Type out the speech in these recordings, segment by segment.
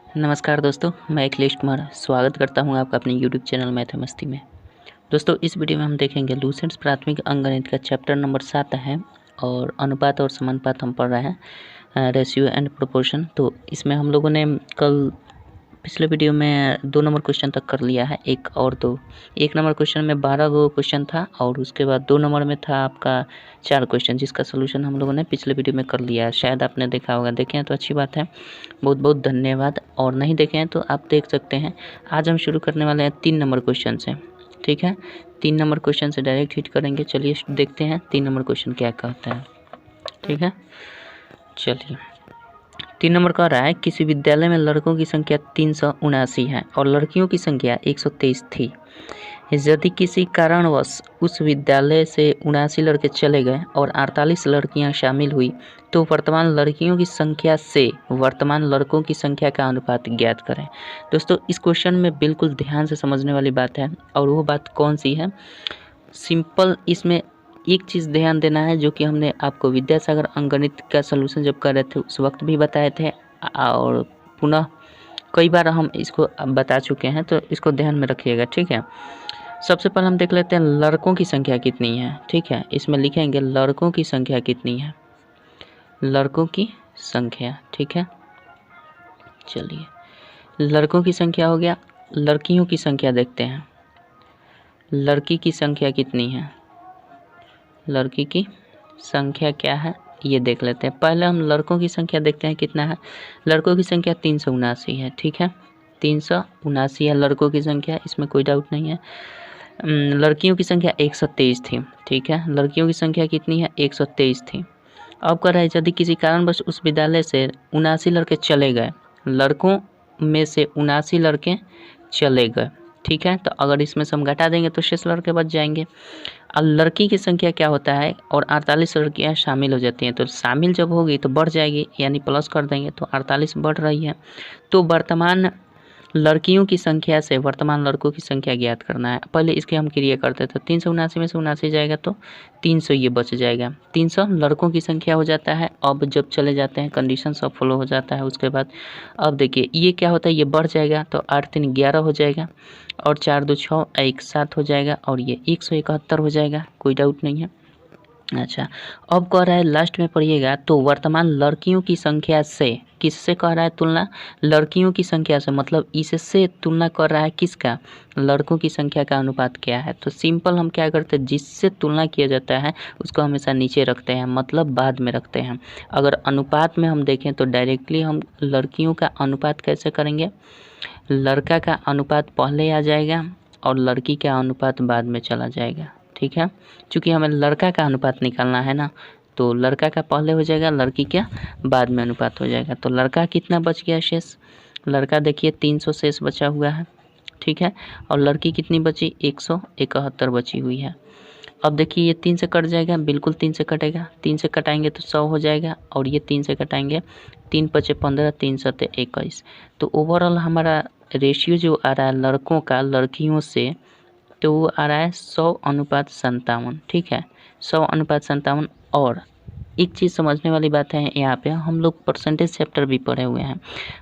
नमस्कार दोस्तों, मैं अखिलेश कुमार स्वागत करता हूं आपका अपने यूट्यूब चैनल मैथ मस्ती में। दोस्तों, इस वीडियो में हम देखेंगे लूसेंट्स प्राथमिक अंकगणित का चैप्टर नंबर 7 है और अनुपात और समानुपात हम पढ़ रहे हैं, रेशियो एंड प्रोपोर्शन। तो इसमें हम लोगों ने कल पिछले वीडियो में 2 नंबर क्वेश्चन तक कर लिया है, 1 और 2। 1 नंबर क्वेश्चन में 12 गो क्वेश्चन था और उसके बाद 2 नंबर में था आपका 4 क्वेश्चन, जिसका सोल्यूशन हम लोगों ने पिछले वीडियो में कर लिया है। शायद आपने देखा होगा, देखे हैं तो अच्छी बात है, बहुत बहुत धन्यवाद। और नहीं देखे हैं तो आप देख सकते हैं। आज हम शुरू करने वाले हैं 3 नंबर क्वेश्चन से। ठीक है, 3 नंबर क्वेश्चन से डायरेक्ट हिट करेंगे। चलिए देखते हैं 3 नंबर क्वेश्चन क्या कहता है। ठीक है, चलिए 3 नंबर कह रहा है, किसी विद्यालय में लड़कों की संख्या 379 है और लड़कियों की संख्या 123 थी। यदि किसी कारणवश उस विद्यालय से 79 लड़के चले गए और 48 लड़कियां शामिल हुई, तो वर्तमान लड़कियों की संख्या से वर्तमान लड़कों की संख्या का अनुपात ज्ञात करें। दोस्तों, इस क्वेश्चन में बिल्कुल ध्यान से समझने वाली बात है, और वो बात कौन सी है? सिंपल, इसमें एक चीज़ ध्यान देना है जो कि हमने आपको विद्यासागर अंकगणित का सलूशन जब कर रहे थे उस वक्त भी बताए थे और पुनः कई बार हम इसको बता चुके हैं, तो इसको ध्यान में रखिएगा। ठीक है, सबसे पहले हम देख लेते हैं लड़कों की संख्या कितनी है। ठीक है, इसमें लिखेंगे लड़कों की संख्या कितनी है, लड़कों की संख्या। ठीक है, चलिए लड़कों की संख्या हो गया। लड़कियों की संख्या देखते हैं, लड़की की संख्या कितनी है, लड़की की संख्या क्या है ये देख लेते हैं। पहले हम लड़कों की संख्या देखते हैं कितना है। लड़कों की संख्या 379 है। ठीक है, 379 है लड़कों की संख्या, इसमें कोई डाउट नहीं है। लड़कियों की संख्या 123 थी। ठीक है, लड़कियों की संख्या कितनी है, 123 थी। अब कह रहा है, यदि किसी कारणवश उस विद्यालय से 79 लड़के चले गए, लड़कों में से 79 लड़के चले गए। ठीक है, तो अगर इसमें से हम घटा देंगे तो शेष लड़के बच जाएंगे। अब लड़की की संख्या क्या होता है, और 48 लड़कियाँ शामिल हो जाती हैं, तो शामिल जब होगी तो बढ़ जाएगी, यानी प्लस कर देंगे तो 48 बढ़ रही है। तो वर्तमान लड़कियों की संख्या से वर्तमान लड़कों की संख्या ज्ञात करना है। पहले इसके हम क्रिया करते थे, 379 में से 79 जाएगा तो 300 ये बच जाएगा। 300 लड़कों की संख्या हो जाता है। अब जब चले जाते हैं कंडीशन सब फॉलो हो जाता है। उसके बाद अब देखिए ये क्या होता है, ये बढ़ जाएगा तो 8 3 11 हो जाएगा और 4 2 6 1 7 हो जाएगा और ये 171 हो जाएगा, कोई डाउट नहीं है। अच्छा, अब कह रहा है लास्ट में पढ़िएगा, तो वर्तमान लड़कियों की संख्या से किससे कह रहा है तुलना, लड़कियों की संख्या से, मतलब इससे तुलना कर रहा है किसका, लड़कों की संख्या का अनुपात क्या है। तो सिंपल हम क्या करते हैं, जिससे तुलना किया जाता है उसको हमेशा नीचे रखते हैं, मतलब बाद में रखते हैं। अगर अनुपात में हम देखें तो डायरेक्टली हम लड़कियों का अनुपात कैसे करेंगे, लड़का का अनुपात पहले आ जाएगा और लड़की का अनुपात बाद में चला जाएगा। ठीक है, चूँकि हमें लड़का का अनुपात निकालना है ना, तो लड़का का पहले हो जाएगा, लड़की का बाद में अनुपात हो जाएगा। तो लड़का कितना बच गया शेष, लड़का देखिए 300 शेष बचा हुआ है। ठीक है, और लड़की कितनी बची, 171 बची हुई है। अब देखिए ये 3 से कट जाएगा, बिल्कुल 3 से कटेगा, 3 से कटाएंगे तो 100 हो जाएगा और ये 3 से कटाएंगे, 3 पचे 15, 3 सते 21। तो ओवरऑल हमारा रेशियो जो आ रहा है लड़कों का लड़कियों से, तो वो आ रहा है 100:57। ठीक है, 100:57। और एक चीज़ समझने वाली बात है यहाँ पे, हम लोग परसेंटेज चैप्टर भी पढ़े हुए हैं।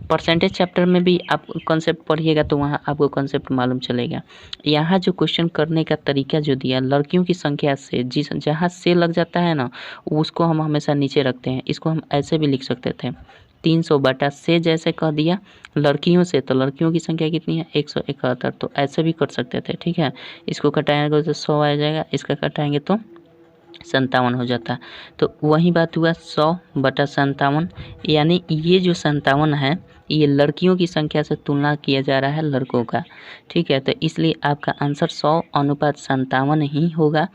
परसेंटेज चैप्टर में भी आप कॉन्सेप्ट पढ़िएगा तो वहाँ आपको कॉन्सेप्ट मालूम चलेगा। यहाँ जो क्वेश्चन करने का तरीका जो दिया, लड़कियों की संख्या से, जिस जहाँ से लग जाता है ना, उसको हम हमेशा नीचे रखते हैं। इसको हम ऐसे भी लिख सकते थे, 300 बटा से जैसे कह दिया लड़कियों से, तो लड़कियों की संख्या कितनी है, 171, तो ऐसे भी कर सकते थे। ठीक है, इसको घटाएंगे तो 100 आ जाएगा, इसका घटाएंगे तो 57 हो जाता। तो वही बात हुआ 100/57, यानी ये जो 57 है ये लड़कियों की संख्या से तुलना किया जा रहा है लड़कों का। ठीक है, तो इसलिए आपका आंसर 100:57 ही होगा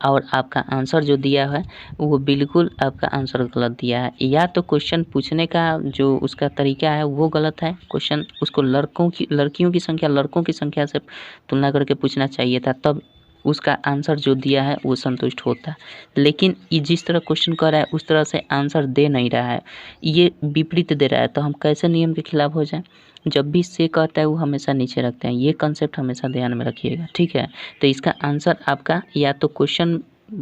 और आपका आंसर जो दिया है वो बिल्कुल आपका आंसर गलत दिया है। या तो क्वेश्चन पूछने का जो उसका तरीका है वो गलत है, क्वेश्चन उसको लड़कियों की संख्या लड़कों की संख्या से तुलना करके पूछना चाहिए था, तब उसका आंसर जो दिया है वो संतुष्ट होता। लेकिन ये जिस तरह क्वेश्चन कर रहा है उस तरह से आंसर दे नहीं रहा है, ये विपरीत दे रहा है, तो हम कैसे नियम के खिलाफ हो जाए। जब भी से कहता है वो हमेशा नीचे रखते हैं, ये कंसेप्ट हमेशा ध्यान में रखिएगा। ठीक है, तो इसका आंसर आपका या तो क्वेश्चन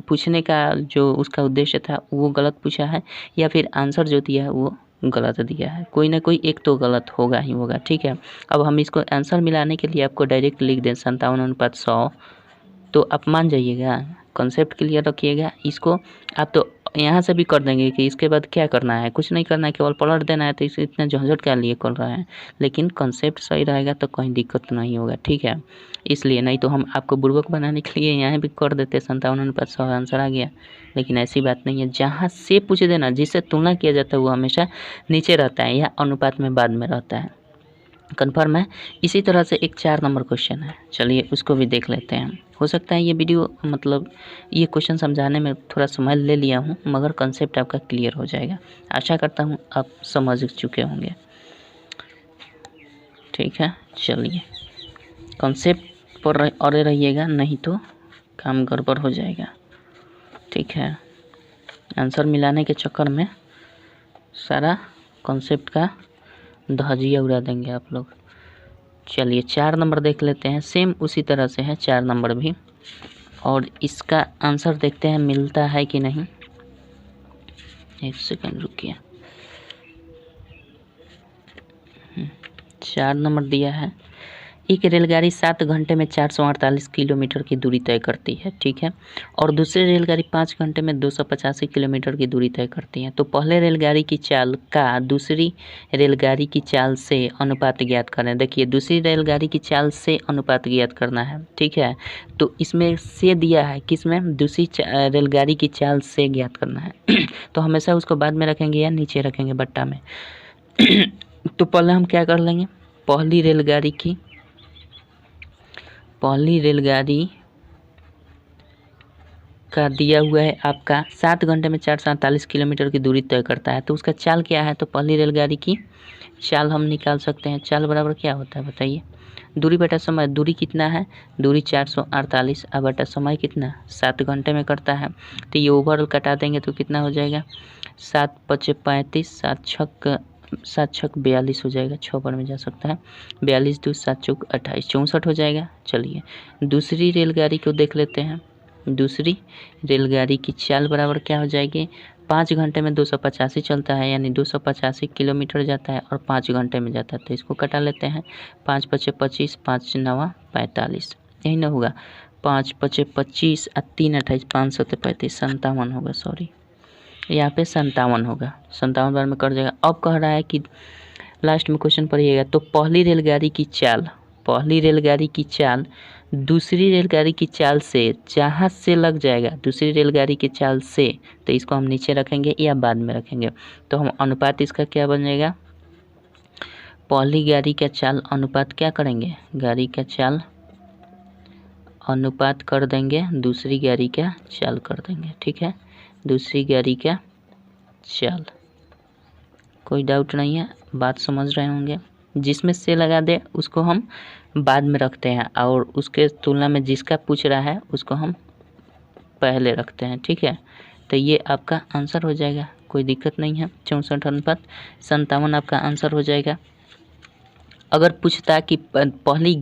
पूछने का जो उसका उद्देश्य था वो गलत पूछा है, या फिर आंसर जो दिया है वो गलत दिया है, कोई ना कोई एक तो गलत होगा ही होगा, ठीक है। अब हम इसको आंसर मिलाने के लिए आपको डायरेक्ट लिख दें 57:100, तो आप मान जाइएगा, कॉन्सेप्ट क्लियर रखिएगा। इसको आप तो यहाँ से भी कर देंगे कि इसके बाद क्या करना है, कुछ नहीं करना है, केवल पलट देना है, तो इसे इतना झंझट क्या लिए कर रहा है। लेकिन कॉन्सेप्ट सही रहेगा तो कहीं दिक्कत नहीं होगा, ठीक है। इसलिए नहीं तो हम आपको बुर्बक बनाने के लिए यहाँ भी कर देते 57:100 आंसर आ गया, लेकिन ऐसी बात नहीं है। जहाँ से पूछ देना, जिससे तुलना किया जाता है वो हमेशा नीचे रहता है या अनुपात में बाद में रहता है, कन्फर्म है। इसी तरह से एक 4 नंबर क्वेश्चन है, चलिए उसको भी देख लेते हैं। हो सकता है ये वीडियो मतलब ये क्वेश्चन समझाने में थोड़ा समय ले लिया हूँ, मगर कंसेप्ट आपका क्लियर हो जाएगा। आशा करता हूँ आप समझ चुके होंगे, ठीक है। चलिए कंसेप्ट पर अड़े रहिएगा, नहीं तो काम गड़बड़ हो जाएगा, ठीक है। आंसर मिलाने के चक्कर में सारा कॉन्सेप्ट का धजिया उड़ा देंगे आप लोग। चलिए 4 नंबर देख लेते हैं, सेम उसी तरह से है 4 नंबर भी, और इसका आंसर देखते हैं मिलता है कि नहीं। एक सेकंड रुकिए। 4 नंबर दिया है, एक रेलगाड़ी 7 घंटे में 448 किलोमीटर की दूरी तय करती है, ठीक है, और दूसरी रेलगाड़ी 5 घंटे में 285 किलोमीटर की दूरी तय करती है। तो पहले रेलगाड़ी की चाल का दूसरी रेलगाड़ी की चाल से अनुपात ज्ञात करें। देखिए दूसरी रेलगाड़ी की चाल से अनुपात ज्ञात करना है, ठीक है। तो इसमें से दिया है, किसमें, दूसरी रेलगाड़ी की चाल से ज्ञात करना है तो हमेशा उसको बाद में रखेंगे या नीचे रखेंगे बट्टा में तो पहले हम क्या कर लेंगे, पहली रेलगाड़ी का दिया हुआ है आपका 7 घंटे में 447 किलोमीटर की दूरी तय करता है। तो उसका चाल क्या है, तो पहली रेलगाड़ी की चाल हम निकाल सकते हैं। चाल बराबर क्या होता है बताइए, दूरी बटा समय। दूरी कितना है, दूरी 448 और बटा समय कितना, 7 घंटे में करता है। तो ये ओवरऑल कटा देंगे तो कितना हो जाएगा, 7 × 5 = 35, 7 × 6 = 42 हो जाएगा, 6 पर में जा सकता है, 42 × 2 = 7 × 4 = 28, 64 हो जाएगा। चलिए दूसरी रेलगाड़ी को देख लेते हैं। दूसरी रेलगाड़ी की चाल बराबर क्या हो जाएगी, 5 घंटे में 285 चलता है, यानी 285 किलोमीटर जाता है और 5 घंटे में जाता है। तो इसको कटा लेते हैं, 5 × 5 = 25, 5 × 9 = 45, यही ना होगा, 5 × 5 = 25 और 3 × 28 = 5 × 7 = 35, 57 होगा, सॉरी यहाँ पे 57 होगा, 57 बार में कट जाएगा। अब कह रहा है कि लास्ट में क्वेश्चन पढ़िएगा, तो पहली रेलगाड़ी की चाल दूसरी रेलगाड़ी की चाल से जहाँ से लग जाएगा, दूसरी रेलगाड़ी की चाल से, तो इसको हम नीचे रखेंगे या बाद में रखेंगे। तो हम अनुपात इसका क्या बन जाएगा, पहली गाड़ी का चाल अनुपात क्या करेंगे, गाड़ी का चाल अनुपात कर देंगे दूसरी गाड़ी का चाल कर देंगे, ठीक है, दूसरी गाड़ी का चाल। कोई डाउट नहीं है, बात समझ रहे होंगे। जिसमें से लगा दे उसको हम बाद में रखते हैं, और उसके तुलना में जिसका पूछ रहा है उसको हम पहले रखते हैं, ठीक है। तो ये आपका आंसर हो जाएगा, कोई दिक्कत नहीं है। 64:57 आपका आंसर हो जाएगा। अगर पूछता कि पहली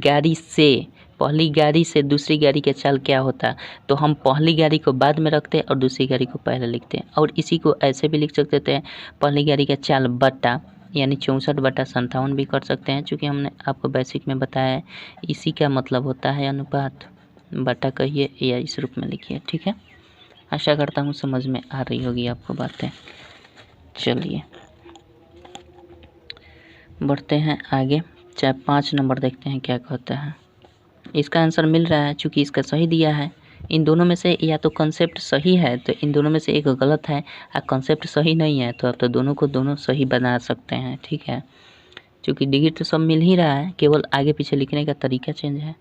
गाड़ी से दूसरी गाड़ी का चाल क्या होता, तो हम पहली गाड़ी को बाद में रखते हैं और दूसरी गाड़ी को पहले लिखते हैं। और इसी को ऐसे भी लिख सकते थे, पहली गाड़ी का चाल बट्टा, यानी 64/57 भी कर सकते हैं, चूँकि हमने आपको बेसिक में बताया है इसी का मतलब होता है अनुपात। बट्टा कहिए या इस रूप में लिखिए, ठीक है। आशा करता हूँ समझ में आ रही होगी आपको बातें। चलिए बढ़ते हैं आगे, 5 नंबर देखते हैं क्या कहता है। इसका आंसर मिल रहा है, चूँकि इसका सही दिया है। इन दोनों में से या तो कॉन्सेप्ट सही है तो इन दोनों में से एक गलत है, और कॉन्सेप्ट सही नहीं है तो आप तो दोनों को दोनों सही बना सकते हैं, ठीक है। क्योंकि डिग्री तो सब मिल ही रहा है, केवल आगे पीछे लिखने का तरीका चेंज है,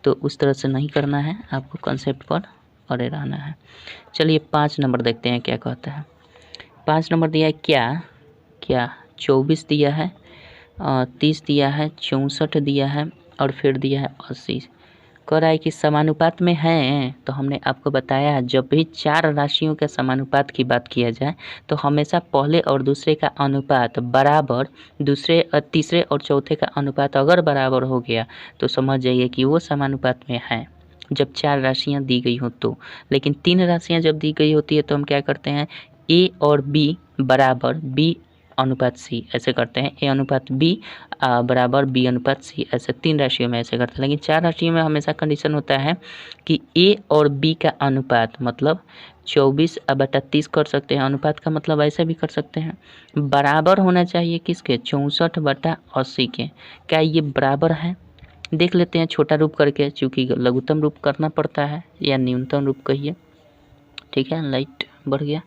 तो उस तरह से नहीं करना है, आपको कॉन्सेप्ट पर अड़े रहना है। चलिए 5 नंबर देखते हैं क्या कहता है। 5 नंबर दिया है क्या 24 दिया है, 30 दिया है, 64 दिया है, और फिर दिया है 80। कह रहा है कि समानुपात में है, तो हमने आपको बताया जब भी 4 राशियों के समानुपात की बात किया जाए तो हमेशा पहले और दूसरे का अनुपात बराबर, तीसरे और चौथे का अनुपात अगर बराबर हो गया तो समझ जाइए कि वो समानुपात में है, जब 4 राशियाँ दी गई हो तो। लेकिन 3 राशियाँ जब दी गई होती है तो हम क्या करते हैं, ए और बी बराबर, बी अनुपात सी ऐसे करते हैं, ए अनुपात बी बराबर बी अनुपात सी, ऐसे 3 राशियों में ऐसे करते हैं। लेकिन 4 राशियों में हमेशा कंडीशन होता है कि ए और बी का अनुपात मतलब 24/30 कर सकते हैं, अनुपात का मतलब ऐसे भी कर सकते हैं, बराबर होना चाहिए किसके, 64/80 के। क्या ये बराबर है? देख लेते हैं छोटा रूप करके, चूँकि लघुत्तम रूप करना पड़ता है या न्यूनतम रूप कहिए। ठीक है, लाइट बढ़ गया,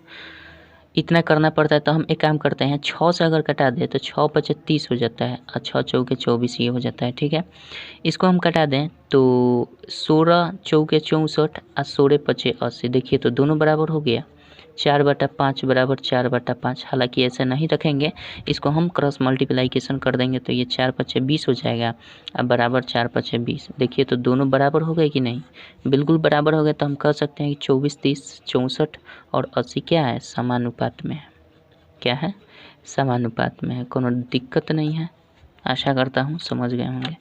इतना करना पड़ता है। तो हम एक काम करते हैं, 6 से अगर कटा दें तो 6 × 30 हो जाता है और 6 × 24 ये हो जाता है। ठीक है, इसको हम कटा दें तो 16 × 64 और 16 × 80, देखिए तो दोनों बराबर हो गया, 4/5 बराबर 4/5। हालांकि ऐसे नहीं रखेंगे, इसको हम क्रॉस मल्टीप्लाइकेशन कर देंगे तो ये 4 × 20 हो जाएगा अब बराबर 4 × 20। देखिए तो दोनों बराबर हो गए कि नहीं, बिल्कुल बराबर हो गए। तो हम कह सकते हैं कि 24, 30, 64 और 80 क्या है, समानुपात में है। क्या है, समानुपात में है, कोनो दिक्कत नहीं है। आशा करता हूँ समझ गए होंगे।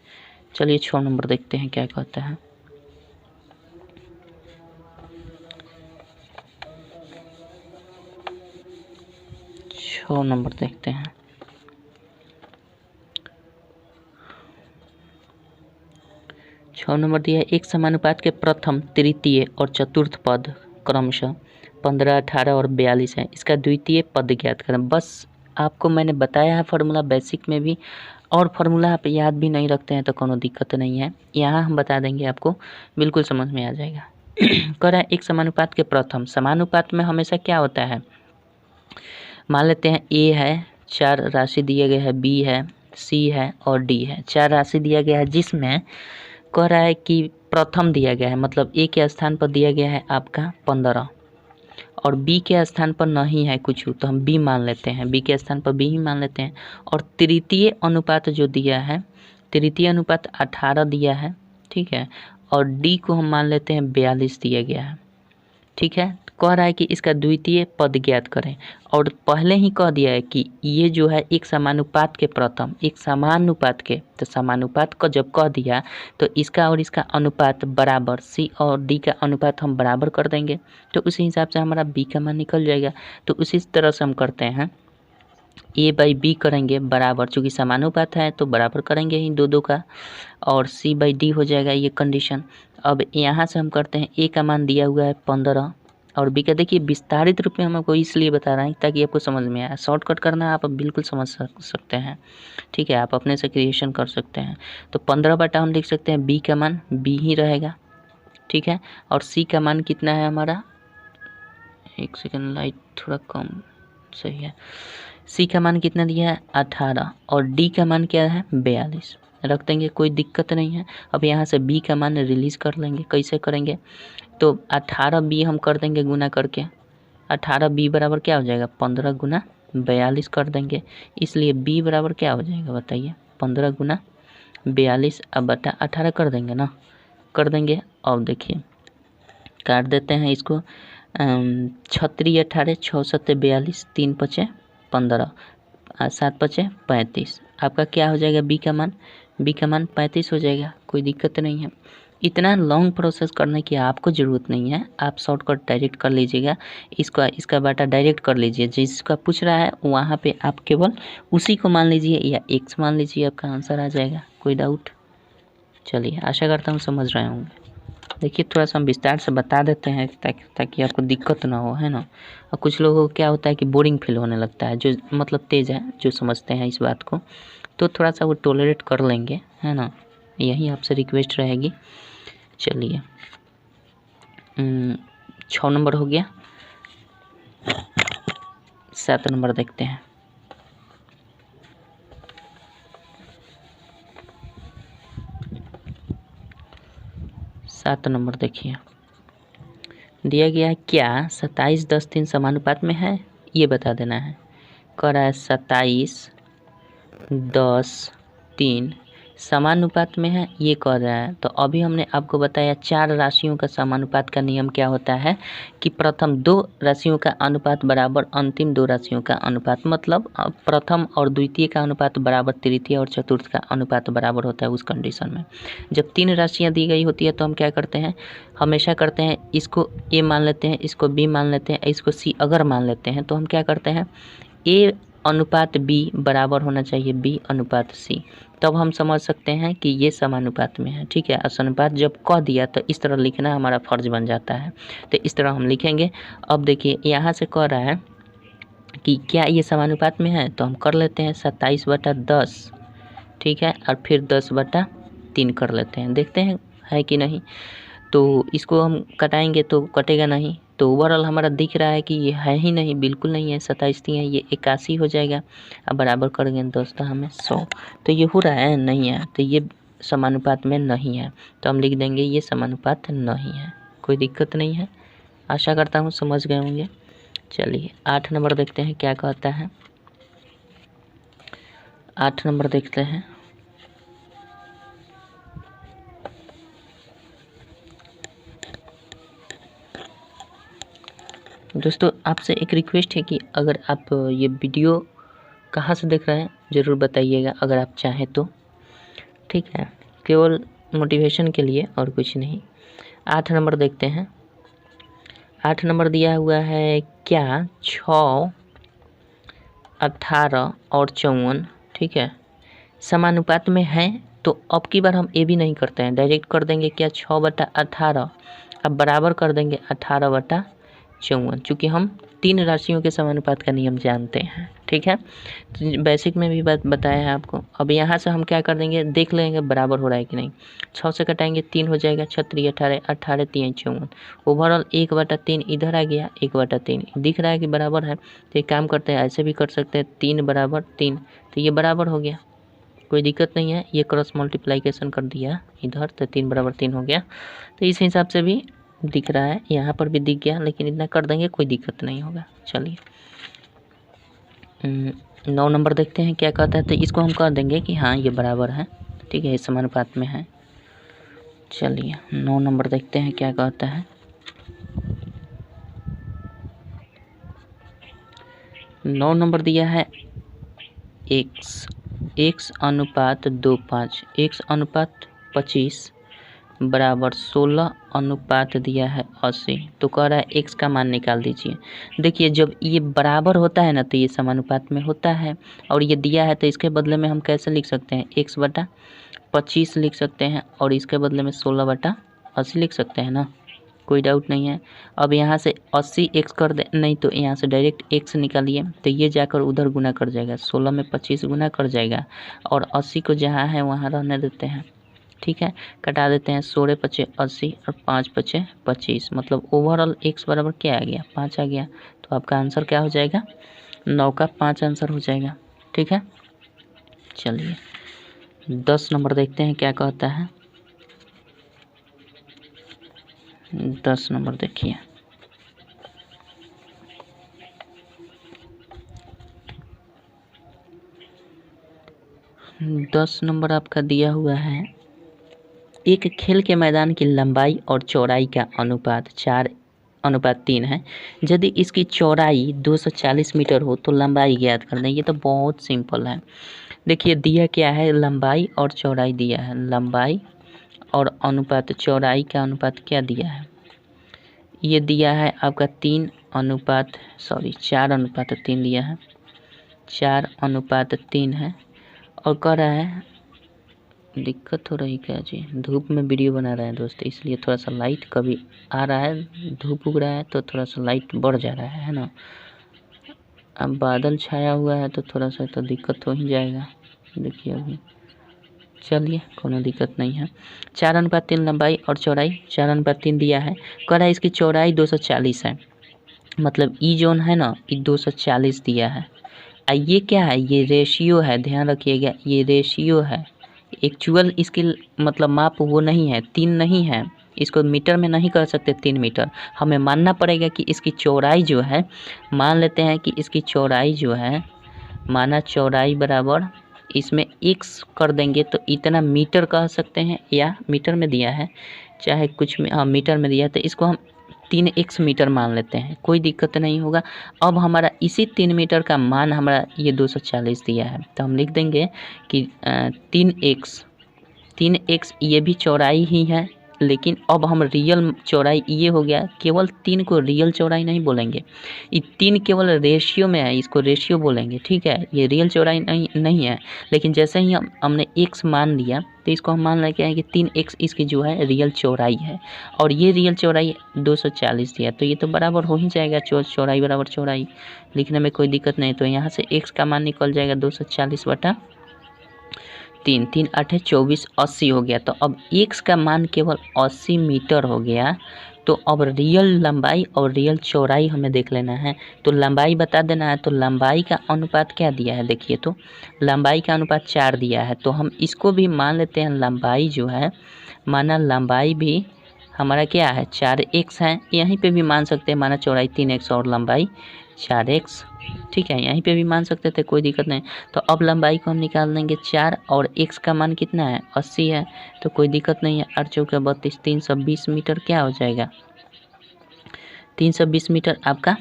चलिए 6 नंबर देखते हैं क्या कहता है। छः नंबर देखते हैं। 6 नंबर दिया है, एक समानुपात के प्रथम, तृतीय और चतुर्थ पद क्रमशः 15, 18 और 42 है, इसका द्वितीय पद ज्ञात करें। बस आपको मैंने बताया है फार्मूला बेसिक में भी, और फार्मूला आप याद भी नहीं रखते हैं तो कोनो दिक्कत नहीं है, यहाँ हम बता देंगे आपको, बिल्कुल समझ में आ जाएगा। कह रहा है एक समानुपात के प्रथम, समानुपात में हमेशा क्या होता है, मान लेते हैं ए है, 4 राशि दिए गए हैं, बी है, सी है और डी है, 4 राशि दिया गया है, जिसमें कह रहा है कि प्रथम दिया गया है, मतलब ए के स्थान पर दिया गया है आपका 15 और बी के स्थान पर नहीं है कुछ, तो हम बी मान लेते हैं, बी के स्थान पर बी ही मान लेते हैं। और तृतीय अनुपात जो दिया है, तृतीय अनुपात 18 दिया है। ठीक है, और डी को हम मान लेते हैं 42 दिया गया है। ठीक है, कह रहा है कि इसका द्वितीय पद ज्ञात करें, और पहले ही कह दिया है कि ये जो है एक समानुपात के प्रथम, एक समानुपात के, तो समानुपात को जब कह दिया तो इसका और इसका अनुपात बराबर, सी और डी का अनुपात हम बराबर कर देंगे, तो उसी हिसाब से हमारा बी का मान निकल जाएगा। तो उसी तरह से हम करते हैं, ए बाई बी करेंगे बराबर, चूँकि समानुपात है तो बराबर करेंगे ही दो का, और सी बाई डी हो जाएगा ये कंडीशन। अब यहाँ से हम करते हैं, ए का मान दिया हुआ है 15 और बी का, देखिए विस्तारित रूप में हम आपको इसलिए बता रहे हैं ताकि आपको समझ में आए, शॉर्टकट करना आप बिल्कुल समझ सकते हैं। ठीक है, आप अपने से क्रिएशन कर सकते हैं। तो 15 बटा हम लिख सकते हैं बी का मान बी ही रहेगा। ठीक है, और सी का मान कितना है हमारा, एक सेकेंड, लाइट थोड़ा कम, सही है, सी का मान कितना दिया है 18 और डी का मान क्या है 42, रख देंगे, कोई दिक्कत नहीं है। अब यहाँ से बी का मान रिलीज़ कर लेंगे, कैसे करेंगे, तो 18 बी हम कर देंगे गुना करके, 18 बी बराबर क्या हो जाएगा 15 गुना 42 कर देंगे, इसलिए बी बराबर क्या हो जाएगा बताइए 15 गुना 42 अब बटा 18 कर देंगे ना, कर देंगे। अब देखिए काट देते हैं इसको, 36 18 6 7 42 3 5 15 7 5 35, आपका क्या हो जाएगा बी का मान, बी का मान 35 हो जाएगा, कोई दिक्कत नहीं है। इतना लॉन्ग प्रोसेस करने की आपको ज़रूरत नहीं है, आप शॉर्टकट डायरेक्ट कर लीजिएगा, इसका बाटा डायरेक्ट कर लीजिए, जिसका पूछ रहा है वहाँ पे आप केवल उसी को मान लीजिए या एक्स मान लीजिए, आपका आंसर आ जाएगा। कोई डाउट? चलिए, आशा करता हूँ समझ रहे होंगे। देखिए थोड़ा सा हम विस्तार से बता देते हैं ताकि आपको दिक्कत ना हो, है ना। और कुछ लोगों को क्या होता है कि बोरिंग फील होने लगता है, जो मतलब तेज़ है, जो समझते हैं इस बात को, तो थोड़ा सा वो टॉलरेट कर लेंगे, है ना, यही आपसे रिक्वेस्ट रहेगी। चलिए 6 नंबर हो गया, 7 नंबर देखते हैं। सात नंबर देखिए, दिया गया है क्या 27 10 3 समानुपात में है, ये बता देना है। कह रहा है 27 10 3 समानुपात में है, ये कह रहा है। तो अभी हमने आपको बताया 4 राशियों का समानुपात का नियम क्या होता है कि प्रथम 2 राशियों का अनुपात बराबर अंतिम 2 राशियों का अनुपात, मतलब प्रथम और द्वितीय का अनुपात बराबर तृतीय और चतुर्थ का अनुपात बराबर होता है। उस कंडीशन में जब 3 राशियां दी गई होती है तो हम क्या करते हैं, हमेशा करते हैं इसको ए मान लेते हैं, इसको बी मान लेते हैं, इसको सी अगर मान लेते हैं तो हम क्या करते हैं, ए अनुपात बी बराबर होना चाहिए बी अनुपात सी, तब हम समझ सकते हैं कि ये समानुपात में है। ठीक है, असनुपात जब कह दिया तो इस तरह लिखना हमारा फर्ज बन जाता है, तो इस तरह हम लिखेंगे। अब देखिए यहाँ से कह रहा है कि क्या ये समानुपात में है, तो हम कर लेते हैं 27/10। ठीक है, और फिर 10/3 कर लेते हैं, देखते हैं है कि नहीं। तो इसको हम कटाएंगे तो कटेगा नहीं, तो ओवरऑल हमारा दिख रहा है कि ये है ही नहीं, बिल्कुल नहीं है। 27 है, ये 81 हो जाएगा। अब बराबर करेंगे 10 हमें 100, तो ये हो रहा है नहीं है, तो ये समानुपात में नहीं है, तो हम लिख देंगे ये समानुपात नहीं है। कोई दिक्कत नहीं है, आशा करता हूँ समझ गए होंगे। चलिए 8 नंबर देखते हैं क्या कहता है। 8 नंबर देखते हैं। दोस्तों आपसे एक रिक्वेस्ट है कि अगर आप ये वीडियो कहाँ से देख रहे हैं ज़रूर बताइएगा अगर आप चाहें तो। ठीक है, केवल मोटिवेशन के लिए और कुछ नहीं। 8 नंबर देखते हैं। 8 नंबर दिया हुआ है क्या 6, 18 और 54 ठीक है समानुपात में है, तो अब की बार हम ये भी नहीं करते हैं, डायरेक्ट कर देंगे क्या 6/18, अब बराबर कर देंगे 18/54, चूँकि हम 3 राशियों के समानुपात का नियम जानते हैं। ठीक है, तो बेसिक में भी बात बताया है आपको। अब यहाँ से हम क्या कर देंगे, देख लेंगे बराबर हो रहा है कि नहीं। 6 से कटाएंगे 3 हो जाएगा, 6 3 18, 18 3 54, ओवरऑल 1/3 इधर आ गया, 1/3 दिख रहा है कि बराबर है। तो एक काम करते हैं, ऐसे भी कर सकते हैं 3/3, तो ये बराबर हो गया, कोई दिक्कत नहीं है। ये क्रॉस मल्टीप्लाइकेशन कर दिया इधर, तो 3/3 हो गया, तो इस हिसाब से भी दिख रहा है, यहाँ पर भी दिख गया, लेकिन इतना कर देंगे कोई दिक्कत नहीं होगा। चलिए 9 नंबर देखते हैं क्या कहता है, तो इसको हम कर देंगे कि हाँ ये बराबर है। ठीक है, ये समानुपात में है। चलिए 9 नंबर देखते हैं क्या कहता है। 9 नंबर दिया है x अनुपात 2:5, x अनुपात 25 बराबर 16 अनुपात दिया है 80, तो कह रहा है x का मान निकाल दीजिए। देखिए जब ये बराबर होता है ना तो ये समानुपात में होता है, और ये दिया है तो इसके बदले में हम कैसे लिख सकते हैं, x/25 लिख सकते हैं, और इसके बदले में 16/80 लिख सकते हैं ना, कोई डाउट नहीं है। अब यहाँ से 80 x कर दे, नहीं तो यहाँ से डायरेक्ट x निकालिए, तो ये जाकर उधर गुना कर जाएगा, 16 में 25 गुना कर जाएगा, और 80 को जहाँ है वहाँ रहने देते हैं। ठीक है, कटा देते हैं, 16 पचे 80 और 5 पचे 25, मतलब ओवरऑल x बराबर क्या आ गया, 5 आ गया। तो आपका आंसर क्या हो जाएगा, 9 का 5 आंसर हो जाएगा। ठीक है, चलिए 10 नंबर देखते हैं क्या कहता है। 10 नंबर देखिए। 10 नंबर आपका दिया हुआ है, एक खेल के मैदान की लंबाई और चौड़ाई का अनुपात 4:3 है। यदि इसकी चौड़ाई 240 मीटर हो तो लंबाई ज्ञात कर दें। ये तो बहुत सिंपल है। देखिए दिया क्या है, लंबाई और चौड़ाई दिया है, लंबाई और अनुपात चौड़ाई का अनुपात क्या दिया है, ये दिया है आपका 4:3 दिया है, 4:3 है। और कह रहा है, दिक्कत हो रही क्या जी, धूप में वीडियो बना रहे हैं दोस्त, इसलिए थोड़ा सा लाइट कभी आ रहा है, धूप उग रहा है तो थोड़ा सा लाइट बढ़ जा रहा है ना। अब बादल छाया हुआ है तो थोड़ा सा तो दिक्कत हो ही जाएगा, देखिए अभी। चलिए कोनो दिक्कत नहीं है। 4:3 लंबाई और चौड़ाई 4:3 दिया है, कह रहा है इसकी चौड़ाई 240 है, मतलब ई जोन है ना, ये 240 दिया है। ये क्या है, ये रेशियो है, ध्यान रखिएगा ये रेशियो है, एक्चुअल इसकी मतलब माप वो नहीं है, 3 नहीं है, इसको मीटर में नहीं कर सकते 3 मीटर, हमें मानना पड़ेगा कि इसकी चौड़ाई जो है, मान लेते हैं कि इसकी चौड़ाई जो है, माना चौड़ाई बराबर इसमें x कर देंगे तो इतना मीटर कह सकते हैं, या मीटर में दिया है चाहे कुछ में, हाँ मीटर में दिया है, तो इसको हम 3x मीटर मान लेते हैं, कोई दिक्कत नहीं होगा। अब हमारा इसी 3 मीटर का मान हमारा ये 240 दिया है, तो हम लिख देंगे कि 3x ये भी चौड़ाई ही है, लेकिन अब हम रियल चौड़ाई ये हो गया, केवल 3 को रियल चौड़ाई नहीं बोलेंगे, ये 3 केवल रेशियो में है, इसको रेशियो बोलेंगे, ठीक है। ये रियल चौड़ाई नहीं है। लेकिन जैसे ही हमने x मान लिया तो इसको हम मान लेके आए कि 3x इसकी जो है रियल चौड़ाई है, और ये रियल चौड़ाई 240 दिया, तो ये तो बराबर हो ही जाएगा, चौड़ाई बराबर चौड़ाई, लिखने में कोई दिक्कत नहीं। तो यहाँ से x का मान निकल जाएगा 240/3, 3 8 24, 80 हो गया। तो अब x का मान केवल 80 मीटर हो गया। तो अब रियल लंबाई और रियल चौड़ाई हमें देख लेना है, तो लंबाई बता देना है। तो लंबाई का अनुपात क्या दिया है, देखिए तो लंबाई का अनुपात 4 दिया है, तो हम इसको भी मान लेते हैं लंबाई जो है, माना लंबाई भी हमारा क्या है 4x है, यहीं पे भी मान सकते हैं, माना चौड़ाई 3x और लंबाई 4x, ठीक है, यहीं पे भी मान सकते थे, कोई दिक्कत नहीं। तो अब लंबाई को हम निकाल देंगे 4 और x का मान कितना है 80 है, तो कोई दिक्कत नहीं है, 8 चौके 32, 320 मीटर क्या हो जाएगा, 320 मीटर आपका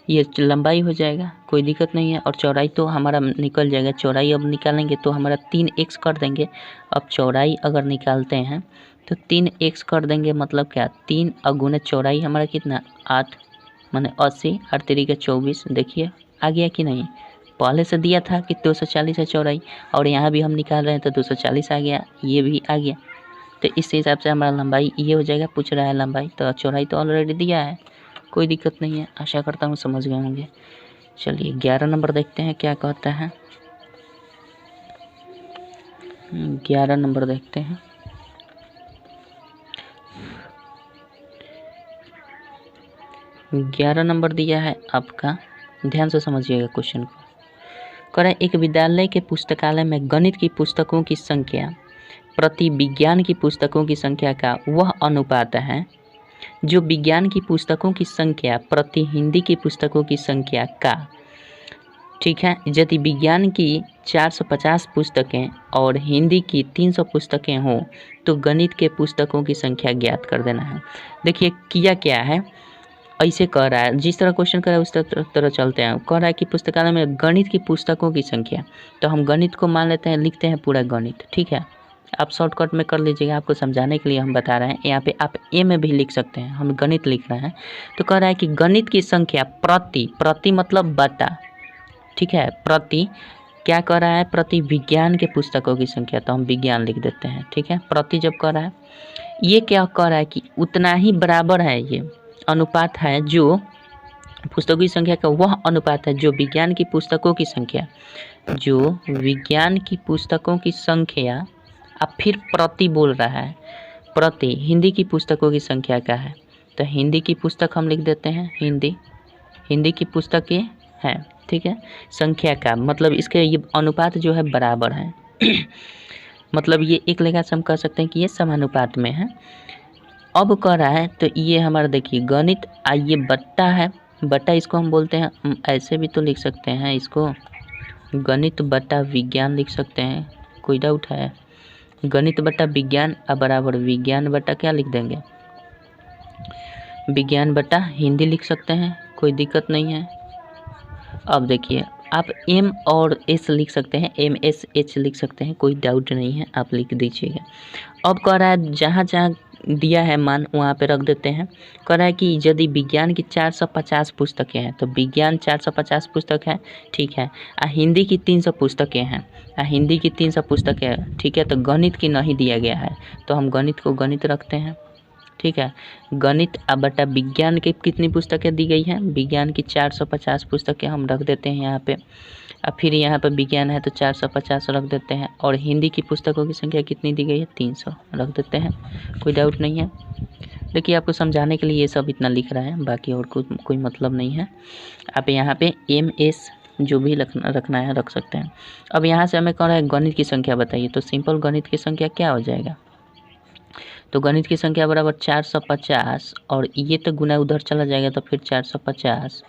ये लंबाई हो जाएगा, कोई दिक्कत नहीं है। और चौड़ाई तो हमारा निकल जाएगा, चौड़ाई अब निकालेंगे तो हमारा 3x कर देंगे। अब चौड़ाई अगर निकालते हैं तो 3x कर देंगे, मतलब क्या 3 अगुने चौड़ाई हमारा कितना 8, माने 80, 8 3 24, देखिए आ गया कि नहीं, पहले से दिया था कि 240 है चौड़ाई, और यहाँ भी हम निकाल रहे हैं तो 240 आ गया, ये भी आ गया। तो इस हिसाब से हमारा लंबाई ये हो जाएगा, पूछ रहा है लंबाई, तो चौड़ाई तो ऑलरेडी दिया है, कोई दिक्कत नहीं है, आशा करता हूँ समझ गए होंगे। चलिए 11 नंबर देखते हैं क्या कहता है, 11 नंबर देखते हैं। ग्यारह नंबर दिया है आपका, ध्यान से समझिएगा क्वेश्चन को। कह रहे एक विद्यालय के पुस्तकालय में गणित की पुस्तकों की संख्या प्रति विज्ञान की पुस्तकों की संख्या का वह अनुपात है जो विज्ञान की पुस्तकों की संख्या प्रति हिंदी की पुस्तकों की संख्या का, ठीक है। यदि विज्ञान की 450 पुस्तकें और हिंदी की 300 पुस्तकें हों तो गणित के पुस्तकों की संख्या ज्ञात कर देना है। देखिए किया क्या है, ऐसे कह रहा है, जिस तरह क्वेश्चन कर रहा है उस तरह चलते हैं। कह रहा है कि पुस्तकालय में गणित की पुस्तकों की संख्या, तो हम गणित को मान लेते हैं, लिखते हैं पूरा गणित, ठीक है। आप शॉर्टकट में कर लीजिएगा, आपको समझाने के लिए हम बता रहे हैं। यहाँ पे आप ए में भी लिख सकते हैं, हम गणित लिख रहे हैं। तो कह रहा है कि गणित की संख्या प्रति मतलब बटा, ठीक है, प्रति क्या कह रहा है, प्रति विज्ञान के पुस्तकों की संख्या, तो हम विज्ञान लिख देते हैं, ठीक है। प्रति जब कह रहा है, ये क्या कह रहा है कि उतना ही बराबर है, ये अनुपात है जो पुस्तकों की संख्या का वह अनुपात है जो विज्ञान की पुस्तकों की संख्या, जो विज्ञान की पुस्तकों की संख्या, अब फिर प्रति बोल रहा है, प्रति हिंदी की पुस्तकों की संख्या का है। तो हिंदी की पुस्तक हम लिख देते हैं, हिंदी की पुस्तकें हैं, ठीक है। संख्या का मतलब इसके ये अनुपात जो है बराबर है मतलब ये एक लेखा से हम कह सकते हैं कि ये समानुपात में है। अब कह रहा है तो ये हमारा देखिए गणित, ये बट्टा है, बट्टा इसको हम बोलते हैं, ऐसे भी तो लिख सकते हैं इसको, गणित बट्टा विज्ञान लिख सकते हैं, कोई डाउट है, गणित बट्टा विज्ञान बराबर विज्ञान बट्टा क्या लिख देंगे, विज्ञान बट्टा हिंदी लिख सकते हैं, कोई दिक्कत नहीं है। अब देखिए आप एम और एस लिख सकते हैं, एम एस एच लिख सकते हैं, कोई डाउट नहीं है, आप लिख दीजिएगा। अब कह रहा है जहाँ जहाँ दिया है मान वहाँ पे रख देते हैं। कह रहा है कि यदि विज्ञान की 450 पुस्तकें हैं तो विज्ञान 450 पुस्तक है, ठीक है। हिंदी की 300 पुस्तकें हैं, हिंदी की 300 पुस्तकें हैं, ठीक है। तो गणित की नहीं दिया गया है तो हम गणित को गणित रखते हैं, ठीक है। गणित बटा विज्ञान की कितनी पुस्तकें दी गई हैं, विज्ञान की 450 पुस्तकें हम रख देते हैं यहाँ पे। अब फिर यहाँ पर विज्ञान है तो 450 रख देते हैं, और हिंदी की पुस्तकों की संख्या कितनी दी गई है 300 रख देते हैं, कोई डाउट नहीं है। देखिए आपको समझाने के लिए ये सब इतना लिख रहा है, बाकी और कोई मतलब नहीं है। आप यहाँ पे एम एस जो भी रखना है रख सकते हैं। अब यहाँ से हमें कह रहा है गणित की संख्या बताइए, तो सिंपल गणित की संख्या क्या हो जाएगा, तो गणित की संख्या बराबर 450, और ये तो गुना उधर चला जाएगा तो फिर 450,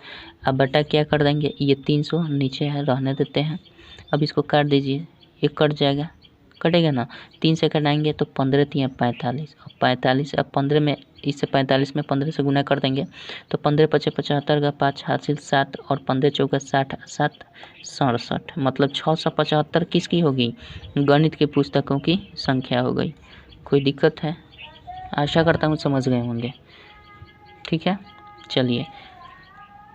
अब बटा क्या कर देंगे, ये 300 नीचे है रहने देते हैं। अब इसको काट दीजिए, ये कट जाएगा, कटेगा ना, 3 से कटाएंगे तो 15 3 45, अब 45 अब 15 में इससे 45 में 15 से गुना कर देंगे तो 15 5 75 का 5 हासिल 7 और 15 चौका 60 7 67, मतलब 675 किसकी होगी, गणित की पुस्तकों की संख्या हो गई। कोई दिक्कत है, आशा करता हूँ समझ गए होंगे। ठीक है, चलिए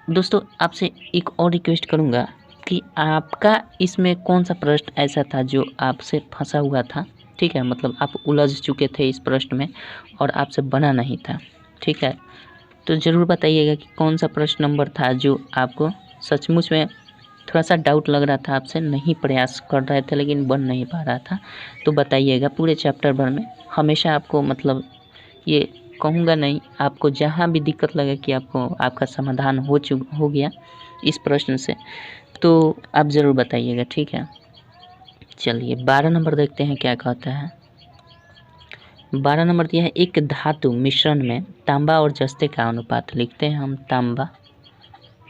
दोस्तों, आपसे एक और रिक्वेस्ट करूँगा कि आपका इसमें कौन सा प्रश्न ऐसा था जो आपसे फंसा हुआ था। ठीक है, मतलब आप उलझ चुके थे इस प्रश्न में और आपसे बना नहीं था। ठीक है, तो ज़रूर बताइएगा कि कौन सा प्रश्न नंबर था जो आपको सचमुच में थोड़ा सा डाउट लग रहा था, आपसे नहीं प्रयास कर रहे थे लेकिन बन नहीं पा रहा था। तो बताइएगा पूरे चैप्टर भर में। हमेशा आपको मतलब ये कहूँगा नहीं, आपको जहाँ भी दिक्कत लगे कि आपको आपका समाधान हो गया इस प्रश्न से, तो आप ज़रूर बताइएगा। ठीक है, चलिए 12 नंबर देखते हैं क्या कहता है। 12 नंबर दिया है, एक धातु मिश्रण में तांबा और जस्ते का अनुपात। लिखते हैं हम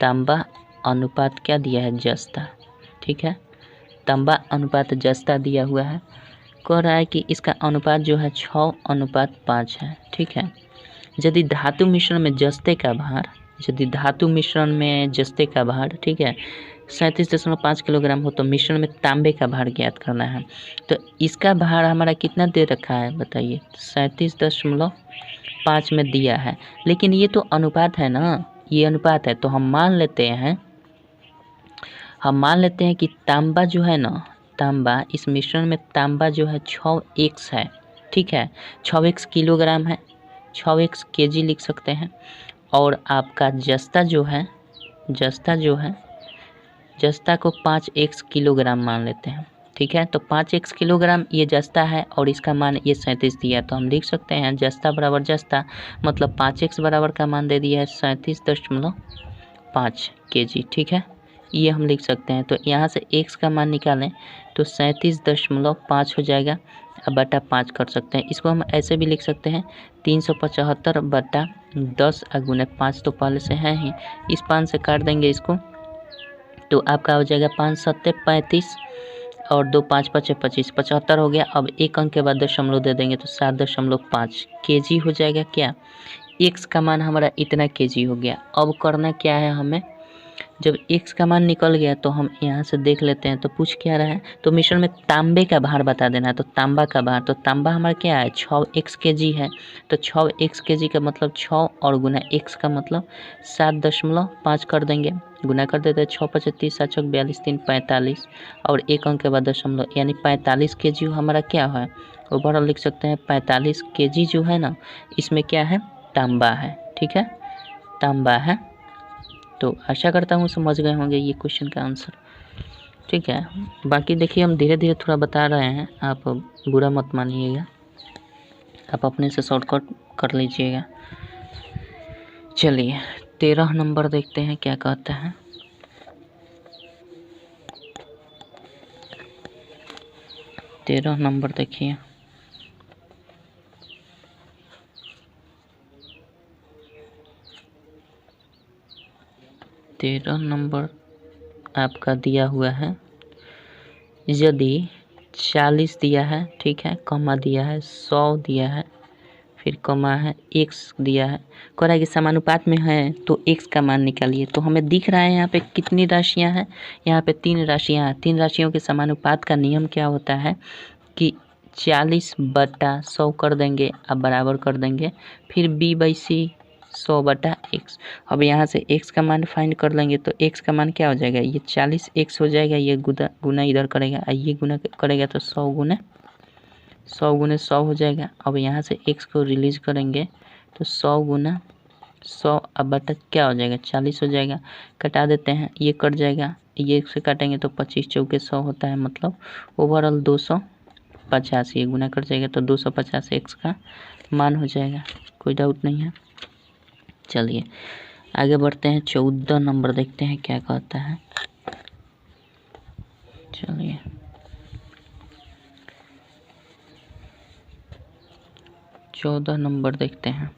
तांबा अनुपात क्या दिया है, जस्ता। ठीक है, तांबा अनुपात जस्ता दिया हुआ है। कह रहा है कि इसका अनुपात जो है 6:5 है। ठीक है, यदि धातु मिश्रण में जस्ते का भार ठीक है 37.5 किलोग्राम हो तो मिश्रण में तांबे का भार ज्ञात करना है। तो इसका भार हमारा कितना दे रखा है बताइए, 37.5 में दिया है, लेकिन ये तो अनुपात है ना, ये अनुपात है। तो हम मान लेते हैं कि तांबा जो है ना, तांबा इस मिश्रण में तांबा जो है 6x है। ठीक है, 6x किलोग्राम है, 6x kg लिख सकते हैं। और आपका जस्ता जो है जस्ता को 5x किलोग्राम मान लेते हैं। ठीक है, तो 5x किलोग्राम ये जस्ता है और इसका मान ये 37 दिया, तो हम लिख सकते हैं जस्ता बराबर जस्ता, मतलब 5x बराबर का मान दे दिया है 37.5 kg। ठीक है, ये हम लिख सकते हैं। तो यहाँ से x का मान निकालें तो 37.5 हो जाएगा, अब बटा 5 कर सकते हैं। इसको हम ऐसे भी लिख सकते हैं 375/10 × 5 तो पहले से है ही, इस 5 से काट देंगे इसको तो आपका हो जाएगा 5 7 35 और 2 5 5 25, 75 हो गया। अब एक अंक के बाद दशमलव दे देंगे तो 7.5 kg हो जाएगा। क्या x का मान हमारा इतना kg हो गया। अब करना क्या है हमें, जब x का मान निकल गया तो हम यहाँ से देख लेते हैं तो पूछ क्या रहा है, तो मिश्रण में तांबे का भार बता देना है। तो तांबा का भार, तो तांबा हमारा क्या है 6x kg है, तो 6x kg का मतलब 6 और गुना x का मतलब 7.5 कर देंगे, गुना कर देते हैं 6 5 30 7 6 42 3 45 और एक अंक के बाद दशमलव, यानी 45 kg हमारा क्या है, ओवरऑल लिख सकते हैं 45 kg जो है ना, इसमें क्या है तांबा है। ठीक है, तांबा है। तो आशा करता हूँ समझ गए होंगे ये क्वेश्चन का आंसर। ठीक है, बाकी देखिए हम धीरे धीरे थोड़ा बता रहे हैं, आप बुरा मत मानिएगा, आप अपने से शॉर्टकट कर लीजिएगा। चलिए 13 नंबर देखते हैं क्या कहता है। 13 नंबर देखिए, तेरह नंबर आपका दिया हुआ है, यदि 40 दिया है, ठीक है, कमा दिया है, 100 दिया है, फिर कमा है, x दिया है, कह रहा है कि समानुपात में है तो x का मान निकालिए। तो हमें दिख रहा है यहाँ पे कितनी राशियाँ हैं, यहाँ पे 3 राशियाँ हैं। 3 राशियों के समानुपात का नियम क्या होता है कि 40/100 कर देंगे, अब बराबर कर देंगे, फिर b/c 100/x। अब यहाँ से x का मान फाइंड कर लेंगे तो x का मान क्या हो जाएगा, ये 40x हो जाएगा, ये गुना इधर करेगा, ये गुना करेगा तो 100 गुने 100 हो जाएगा। अब यहाँ से x को रिलीज करेंगे तो 100 गुना 100 अब बटा क्या हो जाएगा 40 हो जाएगा, कटा देते हैं, ये कट जाएगा, ये से काटेंगे तो 25 चौके 100 होता है, मतलब ओवरऑल 250, ये गुना कर जाएगा तो 250 x का मान हो जाएगा। कोई डाउट नहीं है। चलिए आगे बढ़ते हैं, 14 नंबर देखते हैं क्या कहता है। चलिए 14 नंबर देखते हैं,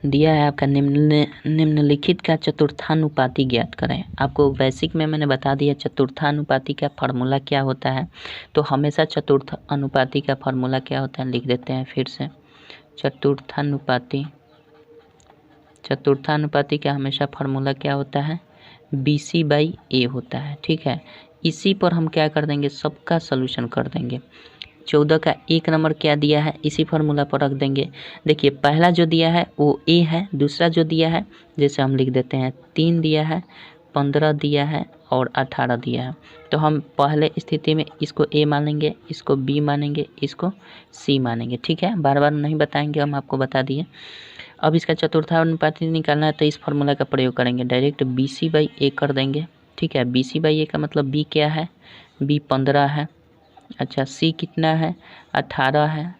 दिया है आपका निम्नलिखित का चतुर्थानुपाती ज्ञात करें। आपको बेसिक में मैंने बता दिया चतुर्थानुपाती का फार्मूला क्या होता है, तो हमेशा चतुर्थ अनुपाती का फार्मूला क्या होता है लिख देते हैं फिर से। चतुर्थानुपाती का हमेशा फार्मूला क्या होता है, BC/A होता है। ठीक है, इसी पर हम क्या कर देंगे, सबका सलूशन कर देंगे। 14 का 1 नंबर क्या दिया है इसी फार्मूला पर रख देंगे। देखिए पहला जो दिया है वो ए है, दूसरा जो दिया है जैसे हम लिख देते हैं 3 दिया है, 15 दिया है और 18 दिया है। तो हम पहले स्थिति में इसको ए मानेंगे, इसको बी मानेंगे, इसको सी मानेंगे। ठीक है, बार बार नहीं बताएंगे, हम आपको बता दिए। अब इसका चतुर्थानुपाती निकालना है तो इस फार्मूला का प्रयोग करेंगे, डायरेक्ट बी सी बाई ए कर देंगे। ठीक है, बी सी बाई ए का मतलब बी क्या है, बी 15 है, अच्छा सी कितना है 18 है,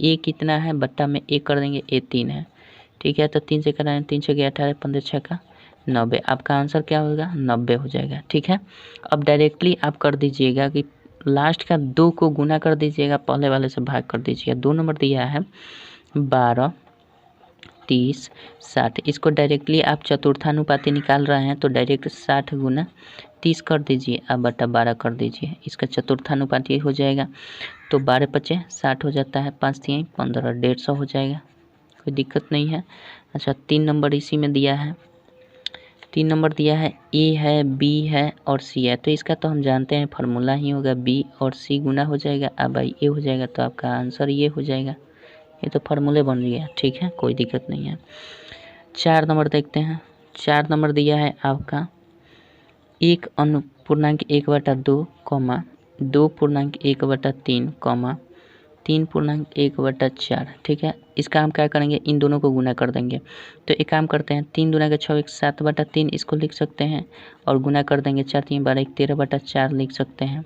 ए कितना है बट्टा में ए कर देंगे, ए 3 है। ठीक है, तो 3 से कराएं, 3 से 18, 15 6 का 90, आपका आंसर क्या होगा 90 हो जाएगा। ठीक है, अब डायरेक्टली आप कर दीजिएगा कि लास्ट का 2 को गुना कर दीजिएगा, पहले वाले से भाग कर दीजिएगा। 2 नंबर दिया है 12, 30, 60, इसको डायरेक्टली आप चतुर्थानुपाती निकाल रहे हैं तो डायरेक्ट 60 गुना 30 कर दीजिए, अब बटा 12 कर दीजिए, इसका चतुर्थानुपाती हो जाएगा। तो 12 पचे 60 हो जाता है, 5 3 15, 150 हो जाएगा, कोई दिक्कत नहीं है। अच्छा 3 नंबर इसी में दिया है, 3 नंबर दिया है ए है, बी है और सी है, तो इसका तो हम जानते हैं फार्मूला ही होगा, बी और सी गुना हो जाएगा, अब बाई ए हो जाएगा, तो आपका आंसर ये हो जाएगा। ये तो फार्मूले बन रही है। ठीक है, कोई दिक्कत नहीं है। 4 नंबर देखते हैं, 4 नंबर दिया है आपका 1.1/2 कॉमा 2.1/3 कॉमा 3.1/4। ठीक है, इसका हम क्या करेंगे, इन दोनों को गुना कर देंगे। तो एक काम करते हैं, 3 दूना का 6 7/3 इसको लिख सकते हैं और गुना कर देंगे, 4 3 12 13/4 लिख सकते हैं।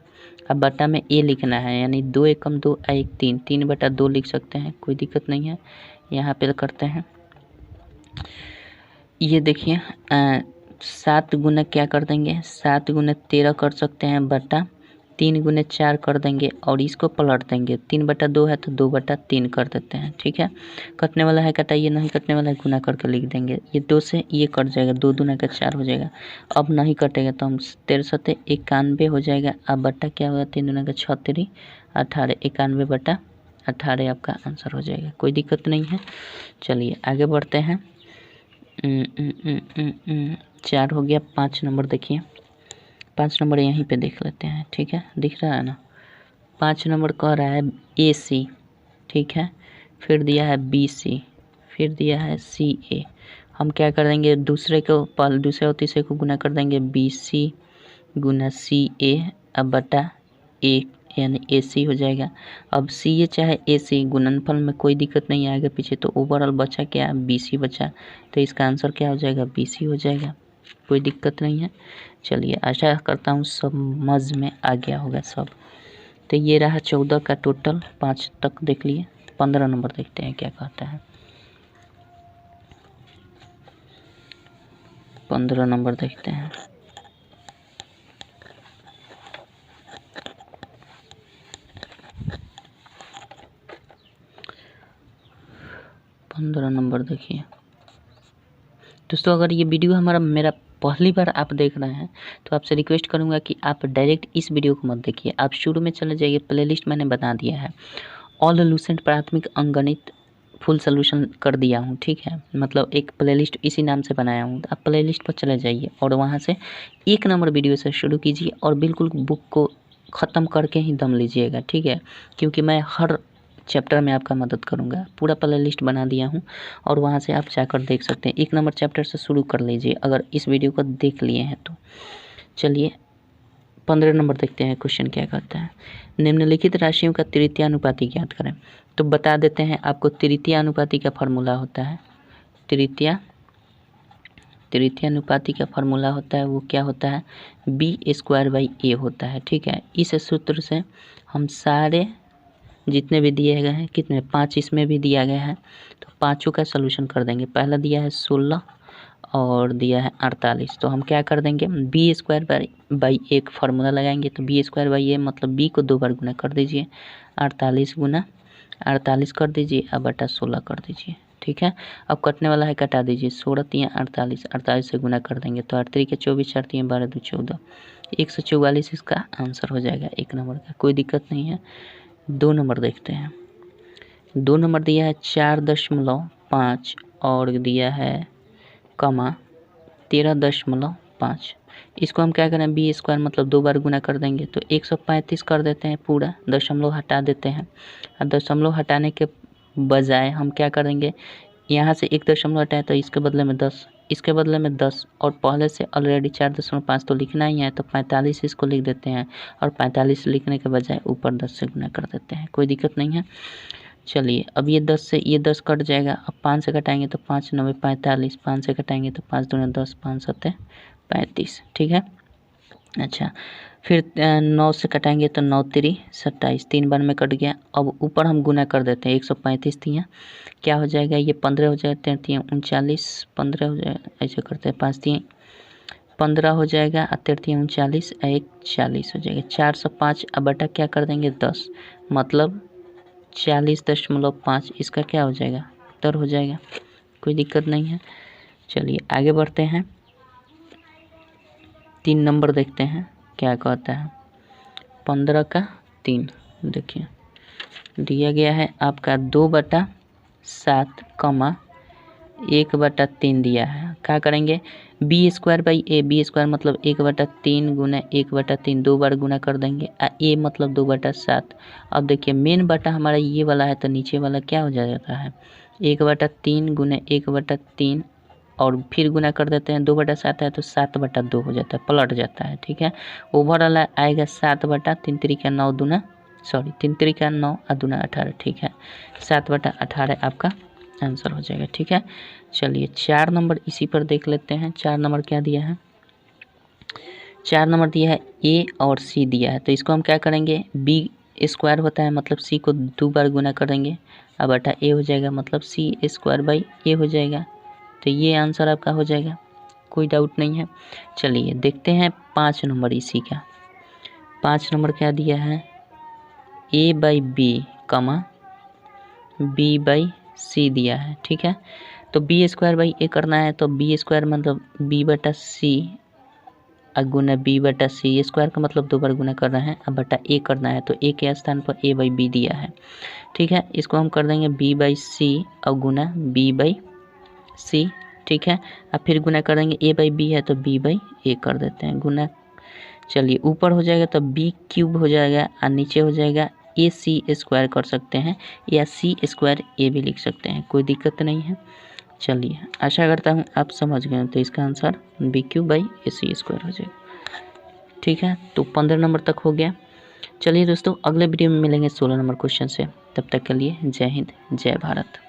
अब बटा में ए लिखना है, यानी 2 एकम 2 1 3, 3/2 लिख सकते हैं, कोई दिक्कत नहीं है। यहाँ पे करते हैं, ये देखिए 7 गुना क्या कर देंगे, 7 गुना 13 कर सकते हैं, बटा 3 गुने 4 कर देंगे और इसको पलट देंगे, 3/2 है तो 2/3 कर देते हैं। ठीक है, कटने वाला है कटाइए, नहीं कटने वाला है गुना करके लिख देंगे, ये 2 से ये कट जाएगा, 2 दूना का 4 हो जाएगा। अब नहीं कटेगा तो हम 13 सत्ते 91 हो जाएगा, अब बट्टा क्या होगा, 3 दूना का 6 3 18, 91/18 आपका आंसर हो जाएगा, कोई दिक्कत नहीं है। चलिए आगे बढ़ते हैं। 4 हो गया, 5 नंबर देखिए, 5 नंबर यहीं पे देख लेते हैं। ठीक है, दिख रहा है ना, 5 नंबर कह रहा है ए सी। ठीक है, फिर दिया है बी सी, फिर दिया है सी ए। हम क्या कर देंगे, दूसरे और तीसरे को गुना कर देंगे, बी सी गुना सी ए, अब बटा ए यानी ए सी हो जाएगा। अब सी ए चाहे ए सी गुणनफल में कोई दिक्कत नहीं आएगा पीछे, तो ओवरऑल बचा क्या, बी सी बचा, तो इसका आंसर क्या हो जाएगा, बी सी हो जाएगा, कोई दिक्कत नहीं है। चलिए आशा करता हूँ समझ में आ गया होगा सब। तो ये रहा 14 का टोटल, 5 तक देख लिए। 15 नंबर देखते हैं क्या कहता है। 15 नंबर देखते हैं, देखिए दोस्तों, अगर ये वीडियो मेरा पहली बार आप देख रहे हैं तो आपसे रिक्वेस्ट करूंगा कि आप डायरेक्ट इस वीडियो को मत देखिए, आप शुरू में चले जाइए, प्लेलिस्ट मैंने बना दिया है, ऑल लूसेंट प्राथमिक अंकगणित फुल सोल्यूशन कर दिया हूँ। ठीक है, मतलब एक प्लेलिस्ट इसी नाम से बनाया हूँ, आप प्लेलिस्ट पर चले जाइए और वहाँ से 1 नंबर वीडियो से शुरू कीजिए और बिल्कुल बुक को ख़त्म करके ही दम लीजिएगा। ठीक है, क्योंकि मैं हर चैप्टर में आपका मदद करूंगा, पूरा प्ले लिस्ट बना दिया हूं और वहां से आप जाकर देख सकते हैं। 1 नंबर चैप्टर से शुरू कर लीजिए अगर इस वीडियो को देख लिए हैं तो। चलिए 15 नंबर देखते हैं, क्वेश्चन क्या कहता है, निम्नलिखित राशियों का तृतीय अनुपाती ज्ञात करें। तो बता देते हैं आपको, तृतीय अनुपाती का फार्मूला होता है, तृतीय अनुपाती का फार्मूला होता है, वो क्या होता है, b² a होता है। ठीक है, इस सूत्र से हम सारे जितने भी दिए गए हैं, कितने 5 इसमें भी दिया गया है, तो पाँचों का सलूशन कर देंगे। पहला दिया है 16 और दिया है 48, तो हम क्या कर देंगे, b² एक फार्मूला लगाएंगे, तो b² मतलब b को 2 बार गुना कर दीजिए, 48 गुना 48 कर दीजिए, अब बटा 16 कर दीजिए। ठीक है, अब कटने वाला है कटा दीजिए, 16 3 48, 48 से गुना कर देंगे तो 8 3 के 24, 4 3 12 2 14, 144 इसका आंसर हो जाएगा 1 नंबर का, कोई दिक्कत नहीं है। 2 नंबर देखते हैं, 2 नंबर दिया है 4.5 और दिया है कमा 13.5, इसको हम क्या करें, बी स्क्वायर मतलब 2 बार गुना कर देंगे तो 135 कर देते हैं पूरा, दशमलव हटा देते हैं। और दशमलव हटाने के बजाय हम क्या करेंगे, यहाँ से 1 दशमलव हटाए तो इसके बदले में 10, इसके बदले में 10, और पहले से ऑलरेडी 4.5 तो लिखना ही है तो 45 इसको लिख देते हैं, और 45 लिखने के बजाय ऊपर 10 से गुना कर देते हैं, कोई दिक्कत नहीं है। चलिए अब ये 10 से ये 10 कट जाएगा, अब 5 से घटाएंगे तो 5 9 45, 5 से घटाएंगे तो 5 दूनी 10, 5 7 35, ठीक है। अच्छा फिर 9 से कटाएंगे तो 9 3 27, 3 बार में कट गया। अब ऊपर हम गुना कर देते हैं, 135 थी, क्या हो जाएगा, ये 15 हो जाएगा, 3 39, 15 हो जाएगा, ऐसे करते हैं 5 3 15 हो जाएगा, 3 39, 1 40 हो जाएगा, 405। अब बटा क्या कर देंगे 10, मतलब 40.5, इसका क्या हो जाएगा, उत्तर हो जाएगा, कोई दिक्कत नहीं है। चलिए आगे बढ़ते हैं, 3 नंबर देखते हैं क्या कहता है। 15 का 3 देखिए दिया गया है आपका 2/7 कमा 1/3 दिया है। क्या करेंगे, B square by A, B square मतलब 1/3 गुना 1/3, 2 बार गुना कर देंगे। ए मतलब 2/7। अब देखिए मेन बटा हमारा ये वाला है तो नीचे वाला क्या हो जाता है, 1/3 गुना 1/3, और फिर गुना कर देते हैं, 2/7 है तो 7/2 हो जाता है, पलट जाता है, ठीक है। ओवरऑल आएगा 7/3 3 9 दूना, सॉरी 3 9 और दूना 18, ठीक है, 7/18 आपका आंसर हो जाएगा, ठीक है। चलिए 4 नंबर इसी पर देख लेते हैं। 4 नंबर क्या दिया है, 4 नंबर दिया है ए और सी दिया है, तो इसको हम क्या करेंगे, बी स्क्वायर होता है मतलब सी को 2 बार गुना करेंगे, अब बटा ए हो जाएगा मतलब सी स्क्वायर बाई ए हो जाएगा, तो ये आंसर आपका हो जाएगा, कोई डाउट नहीं है। चलिए देखते हैं 5 नंबर इसी का। 5 नंबर क्या दिया है, A by B comma B by C दिया है, ठीक है। तो बी स्क्वायर बाई ए करना है तो बी स्क्वायर मतलब b/c गुना b/c, स्क्वायर का मतलब 2 बार गुना करना है, अब बटा ए करना है तो ए के स्थान पर a बाई बी दिया है, ठीक है। इसको हम कर देंगे b/c और गुना b/c, ठीक है। अब फिर गुना कर देंगे, a बाई बी है तो b/a कर देते हैं गुना। चलिए ऊपर हो जाएगा तो b³ हो जाएगा और नीचे हो जाएगा ac स्क्वायर कर सकते हैं या c स्क्वायर a भी लिख सकते हैं, कोई दिक्कत नहीं है। चलिए आशा करता हूँ आप समझ गए, तो इसका आंसर b³/ac स्क्वायर हो जाएगा, ठीक है। तो 15 नंबर तक हो गया। चलिए दोस्तों अगले वीडियो में मिलेंगे 16 नंबर क्वेश्चन से, तब तक के लिए जय हिंद जय भारत।